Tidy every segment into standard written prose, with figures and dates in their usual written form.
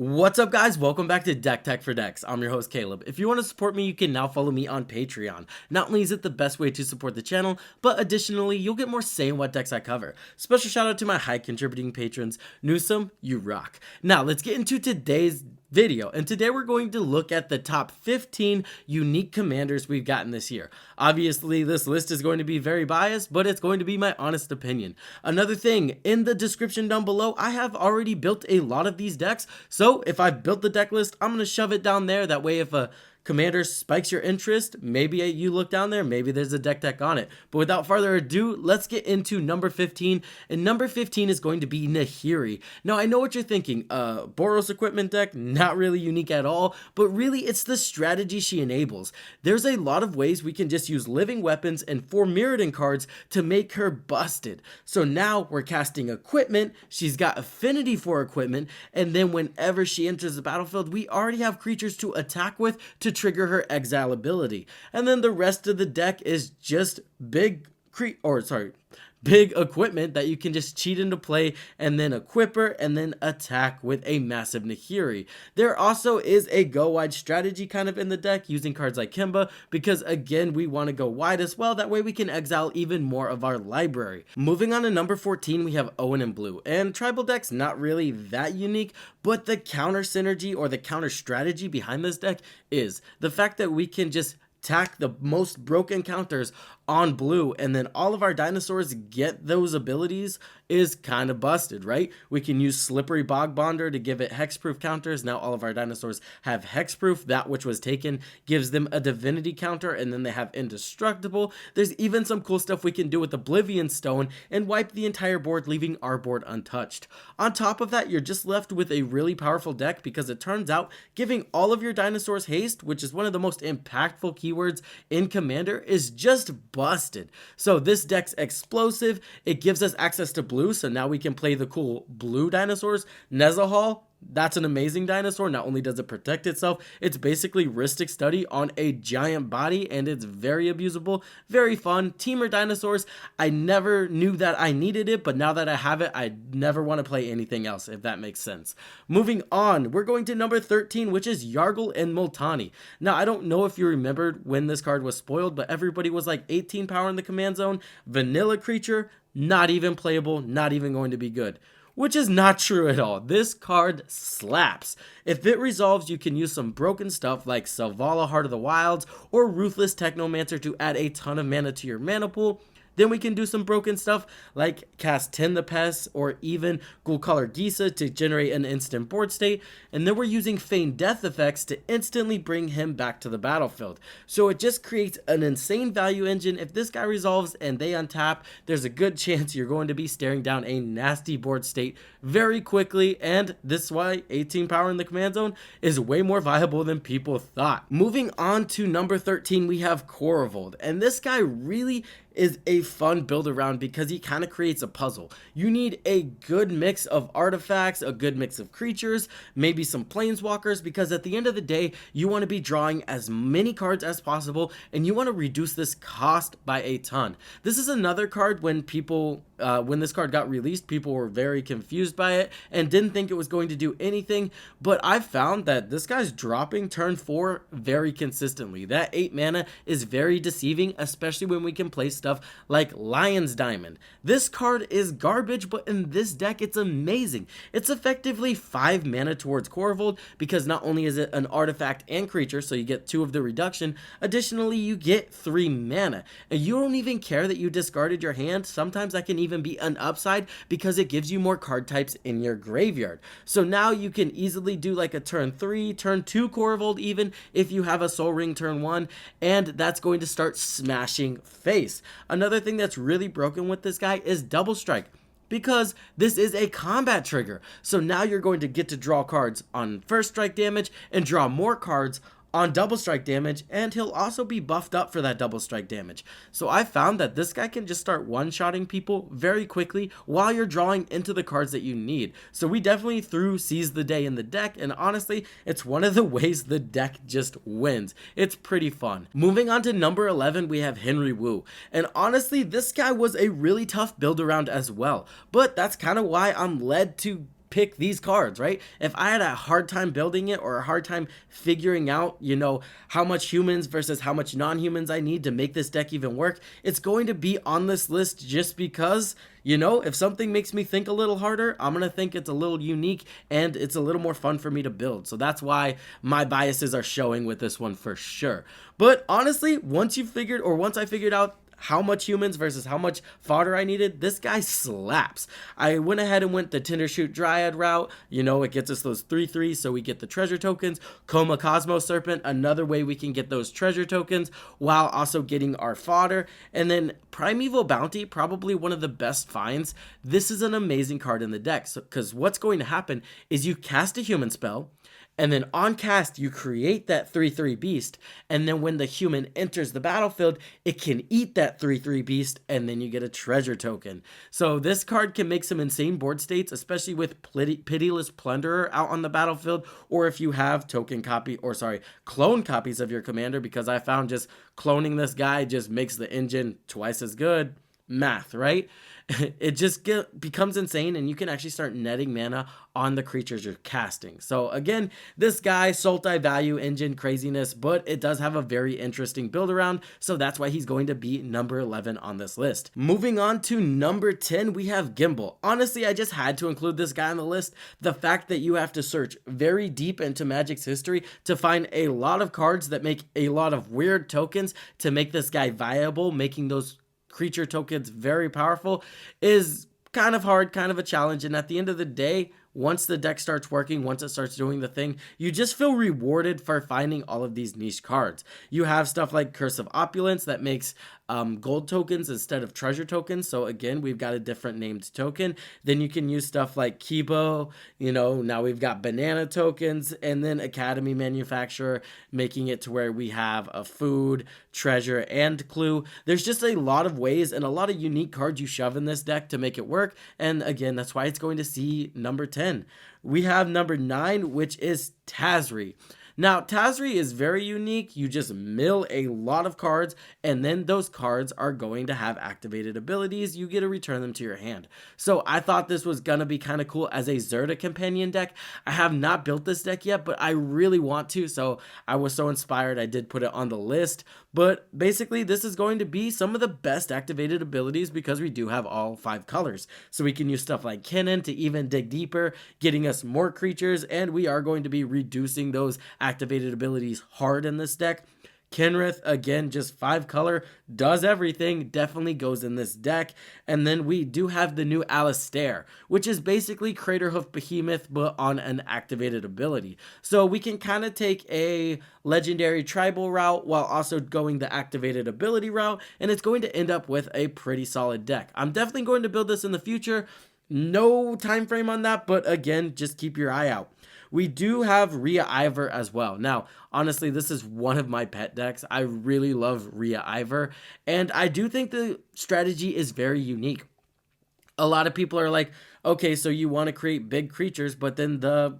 What's up, guys? Welcome back to Deck Tech for Decks. I'm your host Caleb. If you want to support me, you can now follow me on Patreon. Not only is it the best way to support the channel, but additionally you'll get more say in what decks I cover. Special shout out to my high contributing patrons. Newsome, you rock. Now let's get into today's video, and today we're going to look at the top 15 unique commanders we've gotten this year. Obviously this list is going to be very biased, but it's going to be my honest opinion. Another thing, in the description down below I have already built a lot of these decks, so if I've built the deck list, I'm going to shove it down there. That way if a commander spikes your interest, maybe you look down there, maybe there's a deck on it. But without further ado, let's get into number 15, and number 15 is going to be Nahiri. Now I know what you're thinking, Boros equipment deck, not really unique at all, but really it's the strategy she enables. There's a lot of ways we can just use living weapons and 4 Mirrodin cards to make her busted. So now we're casting equipment, she's got affinity for equipment, and then whenever she enters the battlefield, we already have creatures to attack with to trigger her exile ability. And then the rest of the deck is just big equipment that you can just cheat into play and then equip her and then attack with a massive Nahiri. There also is a go wide strategy kind of in the deck using cards like Gimbal, because again we want to go wide as well, that way we can exile even more of our library. Moving on to number 14, we have Owen in blue, and tribal decks not really that unique, but the counter synergy or the counter strategy behind this deck is the fact that we can just attack the most broken counters on blue, and then all of our dinosaurs get those abilities is kind of busted, right? We can use Slippery Bog Bonder to give it hexproof counters. Now all of our dinosaurs have hexproof. That which was taken gives them a divinity counter, and then they have indestructible. There's even some cool stuff we can do with Oblivion Stone and wipe the entire board, leaving our board untouched. On top of that, you're just left with a really powerful deck, because it turns out giving all of your dinosaurs haste, which is one of the most impactful keywords in Commander, is just busted. So this deck's explosive. It gives us access to blue, so now we can play the cool blue dinosaurs. Nezahal, that's an amazing dinosaur. Not only does it protect itself, it's basically Rhystic Study on a giant body, and it's very abusable, very fun. Teamer dinosaurs, I never knew that I needed it, but now that I have it, I never want to play anything else, if that makes sense. Moving on, we're going to number 13, which is Yargle and Multani. Now, I don't know if you remembered when this card was spoiled, but everybody was like 18 power in the command zone. Vanilla creature, not even playable, not even going to be good. Which is not true at all. This card slaps. If it resolves, you can use some broken stuff like Selvala Heart of the Wilds or Ruthless Technomancer to add a ton of mana to your mana pool. Then we can do some broken stuff like cast Tin the Pest or even Gulcolor Gisa to generate an instant board state. And then we're using Feign Death effects to instantly bring him back to the battlefield. So it just creates an insane value engine. If this guy resolves and they untap, there's a good chance you're going to be staring down a nasty board state very quickly. And this is why 18 power in the command zone is way more viable than people thought. Moving on to number 13, we have Korvold. And this guy really is a fun build around because he kind of creates a puzzle. You need a good mix of artifacts, a good mix of creatures, maybe some planeswalkers, because at the end of the day, you want to be drawing as many cards as possible, and you want to reduce this cost by a ton. This is another card when this card got released, people were very confused by it and didn't think it was going to do anything, but I've found that this guy's dropping turn 4 very consistently. That 8 mana is very deceiving, especially when we can play stuff like Lion's Diamond. This card is garbage, but in this deck it's amazing. It's effectively 5 mana towards Korvold, because not only is it an artifact and creature, so you get 2 of the reduction, additionally you get 3 mana, and you don't even care that you discarded your hand. Sometimes that can even be an upside because it gives you more card types in your graveyard. So now you can easily do like a turn 3, turn 2 Korvold even if you have a Soul Ring turn 1, and that's going to start smashing face. Another thing that's really broken with this guy is Double Strike, because this is a combat trigger. So now you're going to get to draw cards on first strike damage and draw more cards on double strike damage, and he'll also be buffed up for that double strike damage. So I found that this guy can just start one-shotting people very quickly while you're drawing into the cards that you need. So we definitely threw Seize the Day in the deck, and honestly, it's one of the ways the deck just wins. It's pretty fun. Moving on to number 11, we have Henry Wu. And honestly, this guy was a really tough build around as well, but that's kind of why I'm led to pick these cards, right? If I had a hard time building it or a hard time figuring out, you know, how much humans versus how much non-humans I need to make this deck even work, it's going to be on this list just because, you know, if something makes me think a little harder, I'm going to think it's a little unique and it's a little more fun for me to build. So that's why my biases are showing with this one for sure. But honestly, once I figured out how much humans versus how much fodder I needed, this guy slaps. I went ahead and went the Tindershoot Dryad route. You know, it gets us those 3/3, so we get the treasure tokens. Coma Cosmos Serpent, another way we can get those treasure tokens while also getting our fodder. And then Primeval Bounty, probably one of the best finds. This is an amazing card in the deck, because what's going to happen is you cast a human spell, and then on cast, you create that 3/3 beast, and then when the human enters the battlefield, it can eat that 3/3 beast, and then you get a treasure token. So this card can make some insane board states, especially with Pitiless Plunderer out on the battlefield, or if you have clone copies of your commander, because I found just cloning this guy just makes the engine twice as good. Math, right? It just becomes insane, and you can actually start netting mana on the creatures you're casting. So again, this guy, Sultai value engine craziness, but it does have a very interesting build around, so that's why he's going to be number 11 on this list. Moving on to number 10, we have Gimbal. Honestly, I just had to include this guy on the list. The fact that you have to search very deep into Magic's history to find a lot of cards that make a lot of weird tokens to make this guy viable, making those creature tokens very powerful, is kind of hard, kind of a challenge. And at the end of the day, once the deck starts working, once it starts doing the thing, you just feel rewarded for finding all of these niche cards. You have stuff like Curse of Opulence that makes gold tokens instead of treasure tokens. So again, we've got a different named token. Then you can use stuff like Kibo, you know, now we've got banana tokens, and then Academy Manufacturer, making it to where we have a food, treasure, and clue. There's just a lot of ways and a lot of unique cards you shove in this deck to make it work. And again, that's why it's going to see number 10. We have number 9, which is Tazri. Now, Tazri is very unique. You just mill a lot of cards, and then those cards are going to have activated abilities. You get to return them to your hand. So I thought this was going to be kind of cool as a Zerta companion deck. I have not built this deck yet, but I really want to, so I was so inspired I did put it on the list. But basically, this is going to be some of the best activated abilities because we do have all 5 colors. So we can use stuff like Kennen to even dig deeper, getting us more creatures, and we are going to be reducing those activated abilities hard in this deck. Kenrith, again, just 5 color, does everything, definitely goes in this deck. And then we do have the new Alistair, which is basically Craterhoof Behemoth, but on an activated ability. So we can kind of take a legendary tribal route while also going the activated ability route, and it's going to end up with a pretty solid deck. I'm definitely going to build this in the future. No time frame on that, but again, just keep your eye out. We do have Ria Ivor as well. Now, honestly, this is one of my pet decks. I really love Ria Ivor, and I do think the strategy is very unique. A lot of people are like, okay, so you want to create big creatures, but then the,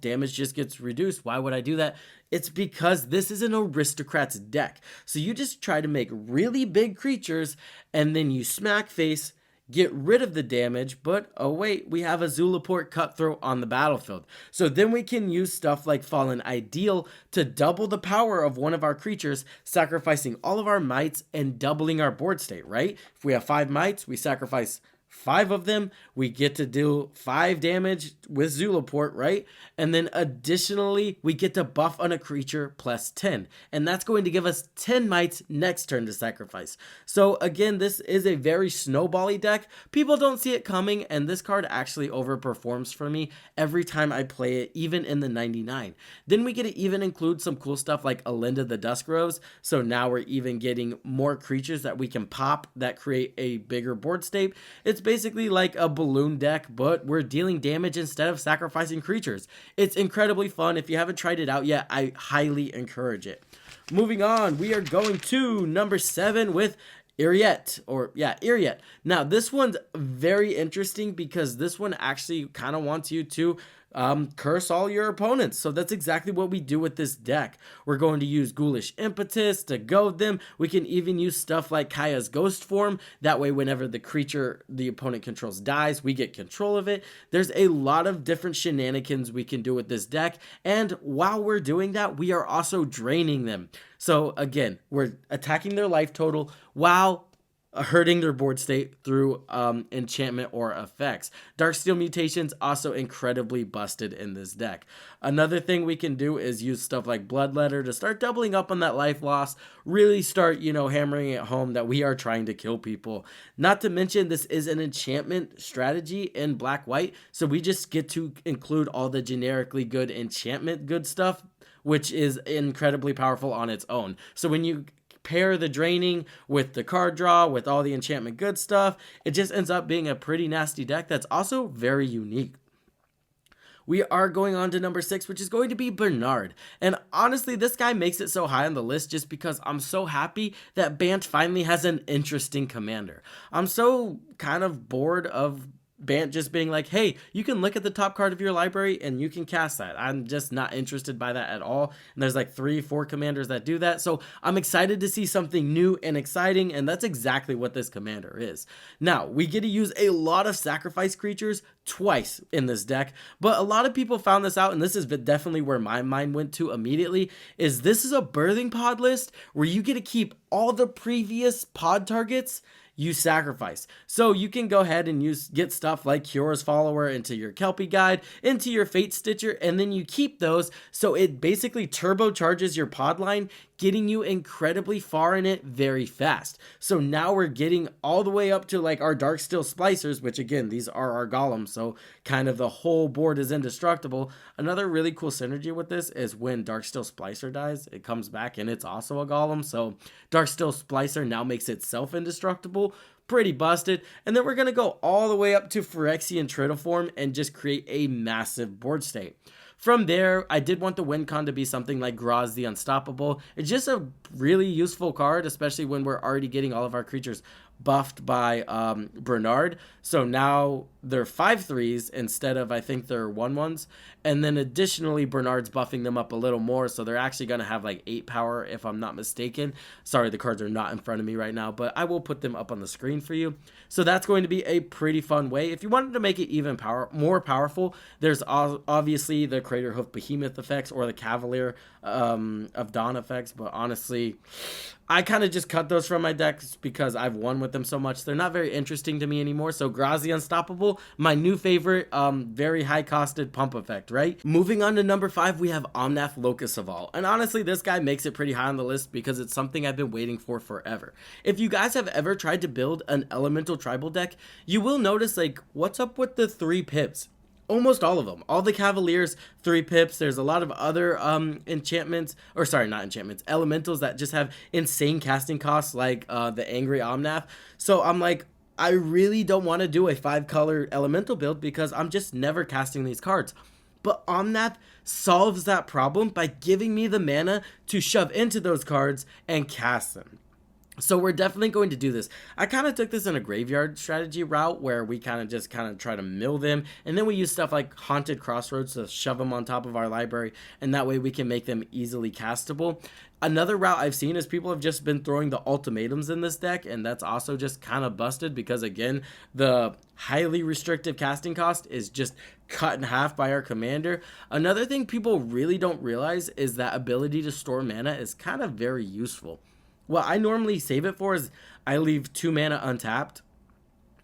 damage just gets reduced. Why would I do that? It's because this is an aristocrat's deck. So you just try to make really big creatures, and then you smack face, get rid of the damage, but oh wait, we have a Zulaport Cutthroat on the battlefield. So then we can use stuff like Fallen Ideal to double the power of one of our creatures, sacrificing all of our mites and doubling our board state, right? If we have 5 mites, we sacrifice 5 of them, we get to do 5 damage with Zulaport, right? And then additionally, we get to buff on a creature plus 10. And that's going to give us 10 mites next turn to sacrifice. So again, this is a very snowbally deck. People don't see it coming, and this card actually overperforms for me every time I play it, even in the 99. Then we get to even include some cool stuff like Alinda the Dusk Rose. So now we're even getting more creatures that we can pop that create a bigger board state. It's basically like a balloon deck, but we're dealing damage instead of sacrificing creatures. It's incredibly fun. If you haven't tried it out yet, I highly encourage it. Moving on, we are going to number 7 with Iriet. Now, this one's very interesting because this one actually kind of wants you to curse all your opponents. So that's exactly what we do with this deck. We're going to use Ghoulish Impetus to goad them. We can even use stuff like Kaya's Ghost Form. That way, whenever the creature the opponent controls dies, we get control of it. There's a lot of different shenanigans we can do with this deck. And while we're doing that, we are also draining them. So again, we're attacking their life total while hurting their board state through enchantment or effects. Darksteel Mutations also incredibly busted in this deck. Another thing we can do is use stuff like Bloodletter to start doubling up on that life loss, really start, hammering it home that we are trying to kill people. Not to mention, this is an enchantment strategy in black-white, so we just get to include all the generically good enchantment good stuff, which is incredibly powerful on its own. So when you pair the draining with the card draw with all the enchantment good stuff, it just ends up being a pretty nasty deck that's also very unique. We are going on to number 6, which is going to be Brenard. And honestly, this guy makes it so high on the list just because I'm so happy that Bant finally has an interesting commander. I'm so kind of bored of Bant just being like, hey, you can look at the top card of your library and you can cast that. I'm just not interested by that at all. And there's like 3-4 commanders that do that. So I'm excited to see something new and exciting. And that's exactly what this commander is. Now, we get to use a lot of sacrifice creatures twice in this deck. But a lot of people found this out, and this is definitely where my mind went to immediately, is this is a birthing pod list where you get to keep all the previous pod targets you sacrifice. So you can go ahead and get stuff like Cura's Follower into your Kelpie Guide, into your Fate Stitcher, and then you keep those, so it basically turbocharges your pod line, getting you incredibly far in it very fast. So now we're getting all the way up to like our Darksteel Splicers, which again, these are our golems, so kind of the whole board is indestructible. Another really cool synergy with this is when Darksteel Splicer dies, it comes back and it's also a golem, so Darksteel Splicer now makes itself indestructible. Pretty busted. And then we're going to go all the way up to Phyrexian Tritoform and just create a massive board state. From there, I did want the win con to be something like Graz the Unstoppable. It's just a really useful card, especially when we're already getting all of our creatures buffed by Brenard. So now they're 5/3s instead of, I think they're 1/1s. And then additionally, Bernard's buffing them up a little more. So they're actually going to have like 8 power if I'm not mistaken. Sorry, the cards are not in front of me right now, but I will put them up on the screen for you. So that's going to be a pretty fun way. If you wanted to make it even more powerful, there's obviously the Craterhoof Behemoth effects or the Cavalier of Dawn effects. But honestly, I kind of just cut those from my decks because I've won with them so much. They're not very interesting to me anymore. So Graz the Unstoppable, my new favorite, very high-costed pump effect, right? Moving on to number 5, we have Omnath Locus of All. And honestly, this guy makes it pretty high on the list because it's something I've been waiting for forever. If you guys have ever tried to build an elemental tribal deck, you will notice, like, what's up with the 3 pips? Almost all of them. All the Cavaliers, 3 pips. There's a lot of other enchantments, or sorry, not enchantments, elementals that just have insane casting costs, like the Angry Omnath. So I'm like, I really don't want to do a 5-color elemental build because I'm just never casting these cards. But Omnath solves that problem by giving me the mana to shove into those cards and cast them. So we're definitely going to do this. I kind of took this in a graveyard strategy route where we kind of try to mill them, and then we use stuff like Haunted Crossroads to shove them on top of our library, and that way we can make them easily castable. Another route I've seen is people have just been throwing the ultimatums in this deck, and that's also just kind of busted because, again, the highly restrictive casting cost is just cut in half by our commander. Another thing people really don't realize is that ability to store mana is kind of very useful. What I normally save it for is I leave 2 mana untapped.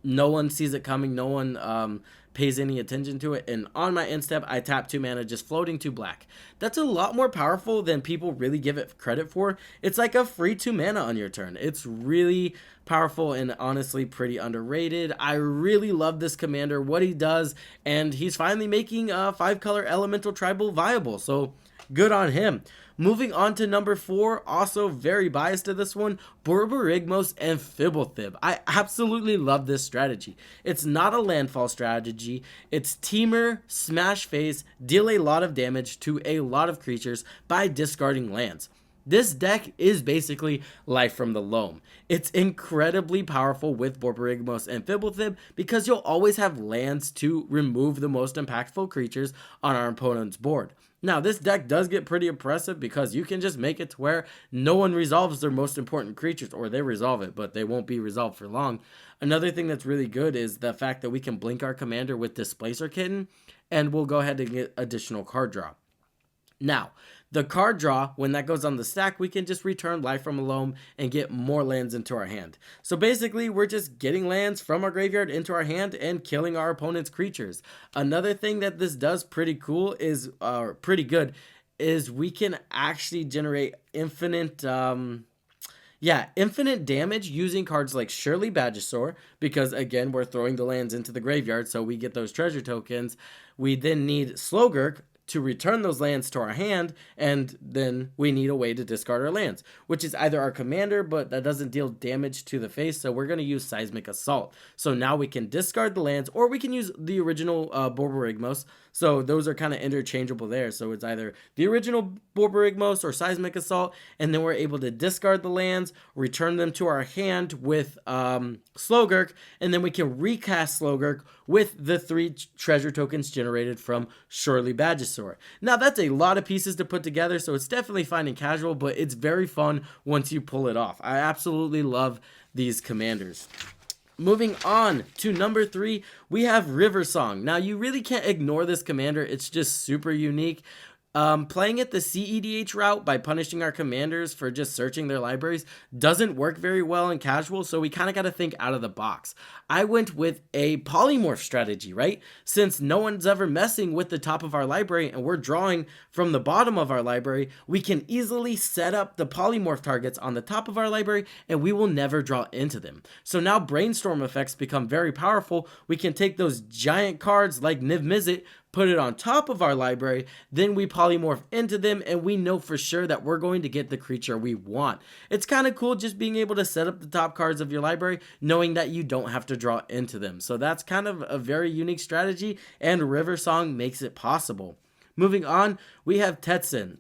No one sees it coming. No one pays any attention to it. And on my end step, I tap 2 mana, just floating 2 black. That's a lot more powerful than people really give it credit for. It's like a free 2 mana on your turn. It's really powerful and honestly pretty underrated. I really love this commander, what he does, and he's finally making a 5-color elemental tribal viable. So good on him. Moving on to number 4, also very biased to this one, Borrrigos and Fblthp. I absolutely love this strategy. It's not a landfall strategy. It's Temur, smash face, deal a lot of damage to a lot of creatures by discarding lands. This deck is basically Life from the Loam. It's incredibly powerful with Borrrigos and Fblthp because you'll always have lands to remove the most impactful creatures on our opponent's board. Now, this deck does get pretty impressive because you can just make it to where no one resolves their most important creatures, or they resolve it, but they won't be resolved for long. Another thing that's really good is the fact that we can blink our commander with Displacer Kitten, and we'll go ahead and get additional card draw. Now, the card draw, when that goes on the stack, we can just return Life from a Loam and get more lands into our hand. So basically, we're just getting lands from our graveyard into our hand and killing our opponent's creatures. Another thing that this does pretty good is we can actually generate infinite damage using cards like Shirley Badgesaur, because again, we're throwing the lands into the graveyard, so we get those treasure tokens. We then need Slogurk to return those lands to our hand, and then we need a way to discard our lands, which is either our commander, but that doesn't deal damage to the face, so we're going to use Seismic Assault. So now we can discard the lands, or we can use the original Borrrigos, so those are kind of interchangeable there. So it's either the original Borrrigos or Seismic Assault, and then we're able to discard the lands, return them to our hand with Slogurk, and then we can recast Slogurk with the 3 treasure tokens generated from Shirley Badgesaur. Now, that's a lot of pieces to put together, so it's definitely fine and casual, but it's very fun once you pull it off. I absolutely love these commanders. Moving on to number 3, we have Riversong. Now, you really can't ignore this commander. It's just super unique. Playing it the CEDH route by punishing our commanders for just searching their libraries doesn't work very well in casual, so we kind of got to think out of the box. I went with a polymorph strategy, right? Since no one's ever messing with the top of our library and we're drawing from the bottom of our library, we can easily set up the polymorph targets on the top of our library and we will never draw into them. So now brainstorm effects become very powerful. We can take those giant cards like Niv Mizzet, put it on top of our library, then we polymorph into them, and we know for sure that we're going to get the creature we want. It's kind of cool just being able to set up the top cards of your library, knowing that you don't have to draw into them. So that's kind of a very unique strategy, and Riversong makes it possible. Moving on, we have Tetsun.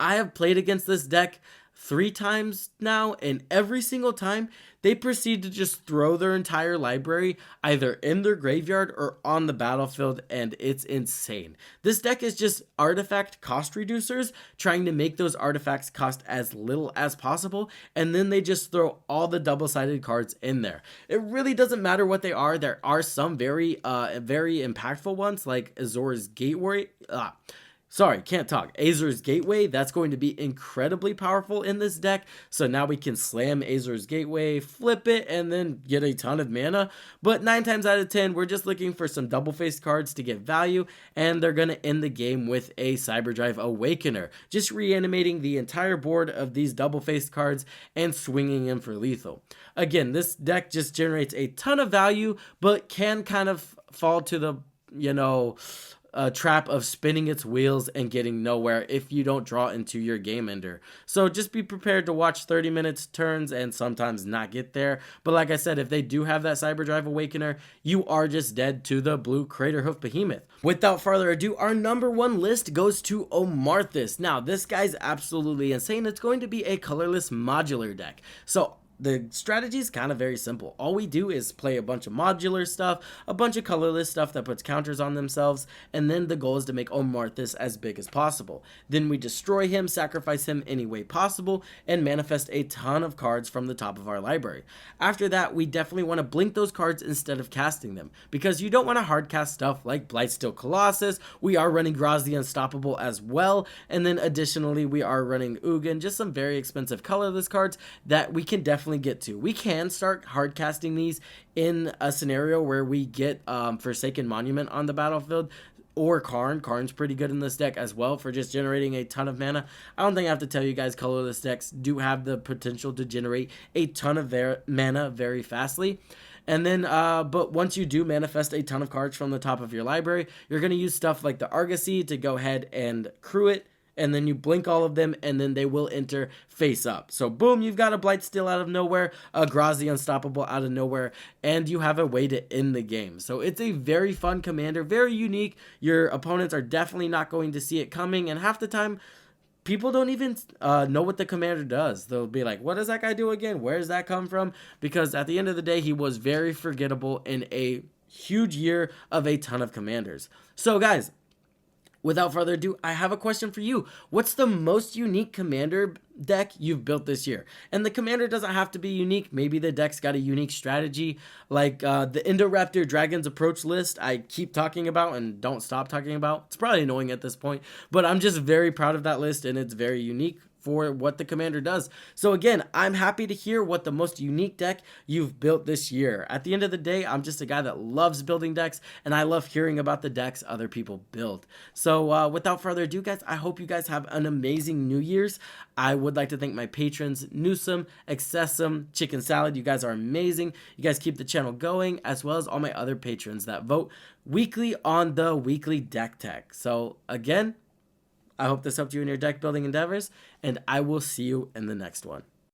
I have played against this deck 3 times now, and every single time they proceed to just throw their entire library either in their graveyard or on the battlefield, and it's insane. This deck is just artifact cost reducers, trying to make those artifacts cost as little as possible, and then they just throw all the double-sided cards in there. It really doesn't matter what they are. There are some very impactful ones, like Azor's Gateway. Azor's Gateway, that's going to be incredibly powerful in this deck. So now we can slam Azor's Gateway, flip it, and then get a ton of mana. But 9 times out of 10, we're just looking for some double-faced cards to get value, and they're going to end the game with a Cyberdrive Awakener, just reanimating the entire board of these double-faced cards and swinging in for lethal. Again, this deck just generates a ton of value, but can kind of fall to the, trap of spinning its wheels and getting nowhere if you don't draw into your game ender. So just be prepared to watch 30 minutes turns and sometimes not get there. But like I said, if they do have that Cyberdrive Awakener, you are just dead to the blue Craterhoof Behemoth. Without further ado, our number 1 list goes to Omarthis. Now, this guy's absolutely insane. It's going to be a colorless modular deck. So the strategy is kind of very simple. All we do is play a bunch of modular stuff, a bunch of colorless stuff that puts counters on themselves, and then the goal is to make Omarthis as big as possible. Then we destroy him, sacrifice him any way possible, and manifest a ton of cards from the top of our library. After that, we definitely want to blink those cards instead of casting them, because you don't want to hard cast stuff like Blightsteel Colossus. We are running Graz the Unstoppable as well, and then additionally we are running Ugin, just some very expensive colorless cards that we can definitely get to. We can start hard casting these in a scenario where we get Forsaken Monument on the battlefield, or Karn. Karn's pretty good in this deck as well for just generating a ton of mana. I don't think I have to tell you guys, colorless decks do have the potential to generate a ton of mana very fastly. And then, but once you do manifest a ton of cards from the top of your library, you're going to use stuff like the Argosy to go ahead and crew it, and then you blink all of them, and then they will enter face up. So boom, you've got a Blightsteel out of nowhere, a Graz the Unstoppable out of nowhere, and you have a way to end the game. So it's a very fun commander, very unique. Your opponents are definitely not going to see it coming, and half the time, people don't even know what the commander does. They'll be like, what does that guy do again? Where does that come from? Because at the end of the day, he was very forgettable in a huge year of a ton of commanders. So guys, without further ado, I have a question for you. What's the most unique commander deck you've built this year? And the commander doesn't have to be unique. Maybe the deck's got a unique strategy, like the Indoraptor Dragon's Approach list I keep talking about and don't stop talking about. It's probably annoying at this point, but I'm just very proud of that list, and it's very unique for what the commander does. So again, I'm happy to hear what the most unique deck you've built this year. At the end of the day, I'm just a guy that loves building decks, and I love hearing about the decks other people build. So without further ado, guys, I hope you guys have an amazing New Year's. I would like to thank my patrons, Newsome, Excessum, Chicken Salad. You guys are amazing. You guys keep the channel going, as well as all my other patrons that vote weekly on the weekly deck tech. So again, I hope this helped you in your deck building endeavors, and I will see you in the next one.